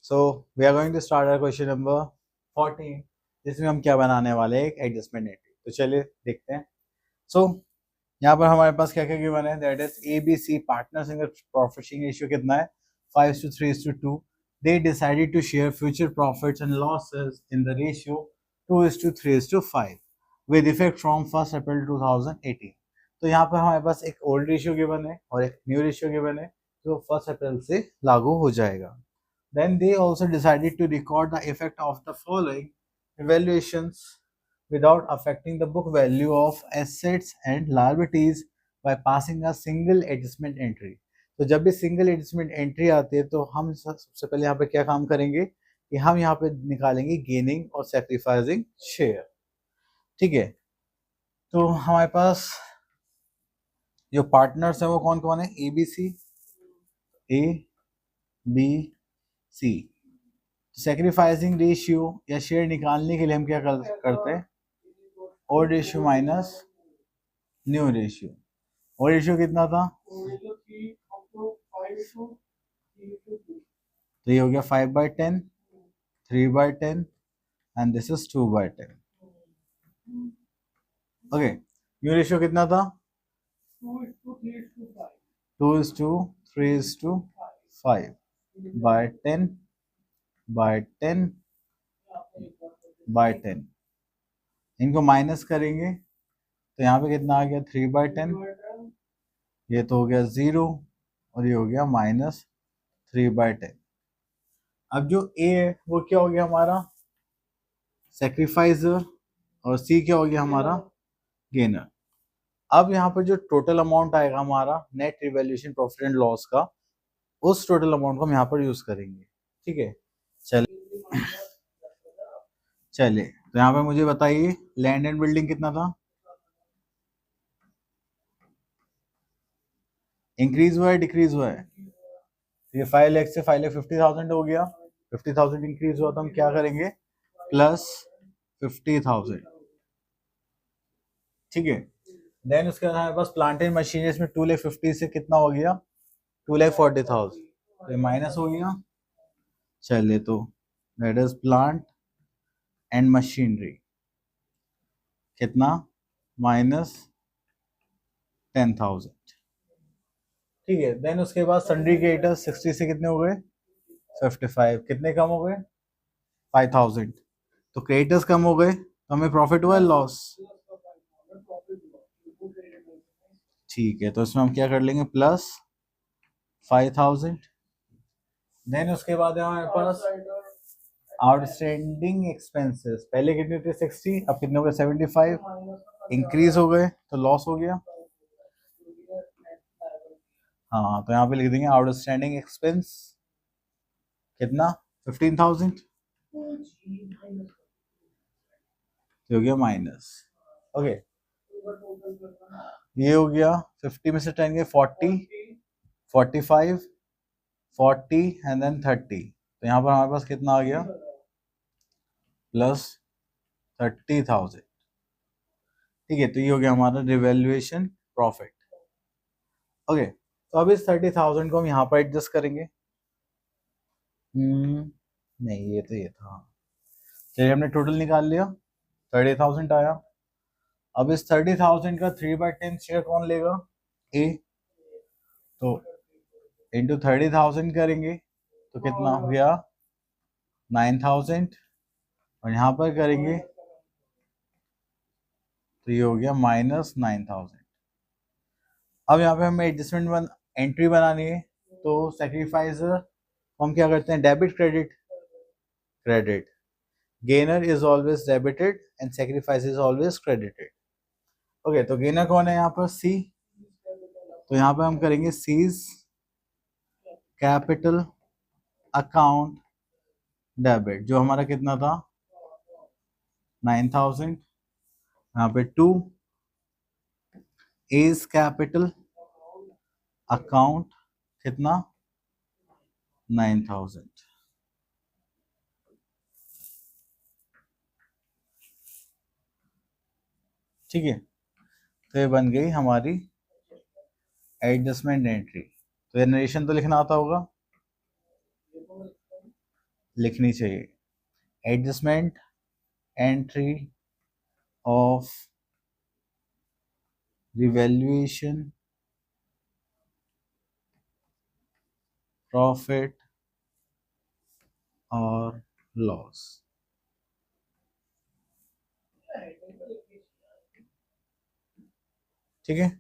So we are going to start our question number 14 जिसमें हम क्या बनाने वाले हैं, एक एडजस्टमेंट एंट्री। तो चलिए देखते हैं। सो यहाँ पर हमारे पास क्या क्या गिवन है, that is A B C partners in profit sharing ratio कितना है 5:3:2। They decided to share future profits and losses in the ratio 2:3:5 with effect from 1 April 2018। तो यहाँ पर हमारे पास एक ओल्ड रेशियो गिवन है और एक न्यू रेशियो गिवन है जो 1 अप्रैल से लागू हो जाएगा। Then they also decided to record the effect of the following evaluations without affecting the book value of assets and liabilities by passing a single adjustment entry। तो जब भी सिंगल एडजस्टमेंट एंट्री आती है तो हम सबसे पहले यहाँ पे क्या काम करेंगे कि हम यहाँ पे निकालेंगे गेनिंग और सैक्रिफाइसिंग शेयर। ठीक है, तो हमारे पास जो पार्टनर्स है वो कौन कौन है, A B C. Sacrificing ratio या शेयर निकालने के लिए हम क्या करते हैं, old ratio minus new ratio. Old ratio कितना था, तो ये हो गया 5/10, 3/10 and this is 2/10। Okay, new ratio कितना था 2:3:5 by 10 by 10 by 10। इनको माइनस करेंगे तो यहाँ पे कितना आ गया 3/10, ये तो हो गया 0 और ये हो गया -3/10। अब जो ए है वो क्या हो गया हमारा सैक्रिफाइजर और सी क्या हो गया हमारा गेनर। अब यहाँ पर जो टोटल अमाउंट आएगा हमारा net revaluation profit and loss का, उस टोटल अमाउंट को हम यहाँ पर यूज करेंगे। ठीक है, चलिए तो यहाँ पे मुझे बताइए लैंड एंड बिल्डिंग कितना था, इंक्रीज हुआ है डिक्रीज हुआ है, ये 5 लाख से 5,50,000 हो गया, 50,000 इंक्रीज हुआ तो हम क्या करेंगे प्लस 50,000। ठीक है, देन उसके बाद हमारे पास प्लांट एंड मशीनरी में 2,50,000 से कितना हो गया 2,40,000, तो ये माइनस हो गया। चलिए तो that is plant and machinery कितना -10,000। ठीक है, देन उसके बाद सन्ड्री क्रेडिटर्स 60 से कितने हो गए 55, कितने कम हो गए 5,000। तो क्रेडिटर्स कम हो गए तो हमें प्रॉफिट हुआ लॉस। ठीक है, तो इसमें हम क्या कर लेंगे प्लस 5,000। देन उसके बाद है हमारे पास आउटस्टैंडिंग एक्सपेंसेस, पहले कितने थे 60, अब कितने हो गए 75, इंक्रीज हो गए तो लॉस हो गया। हाँ, तो यहाँ पे लिख देंगे आउटस्टैंडिंग एक्सपेंस कितना 15,000, हो गया माइनस। ओके, ये हो गया 50 में से 10 गए 40, 45, 40 एंड देन 30। तो यहाँ पर हमारे पास कितना आ गया प्लस 30,000। ठीक है, तो ये हो गया हमारा रिवैल्यूएशन प्रॉफिट। ओके, तो अब इस 30,000 को हम यहाँ पर एडजस्ट करेंगे। नहीं, ये तो ये था। चलिए, हमने टोटल निकाल लिया 30,000 आया। अब इस 30,000 का 3/10 शेयर कौन लेगा, ए। तो इंटू 30,000 करेंगे तो कितना हो गया 9,000 और यहाँ पर करेंगे तो ये हो गया -9,000। अब यहाँ पे हमें एडजस्टमेंट एंट्री बनानी है, तो सैक्रिफाइजर हम क्या करते हैं debit credit credit, gainer is always debited and sacrifice is always credited. Okay, तो गेनर कौन है यहाँ पर सी, तो यहाँ पर हम करेंगे सीज कैपिटल अकाउंट डेबिट, जो हमारा कितना था 9,000, यहाँ पे 2 एज कैपिटल अकाउंट कितना 9,000। ठीक है, तो ये बन गई हमारी एडजस्टमेंट एंट्री। तो ये नरेशन तो लिखना आता होगा, लिखनी चाहिए। Adjustment entry of revaluation profit और लॉस। ठीक है,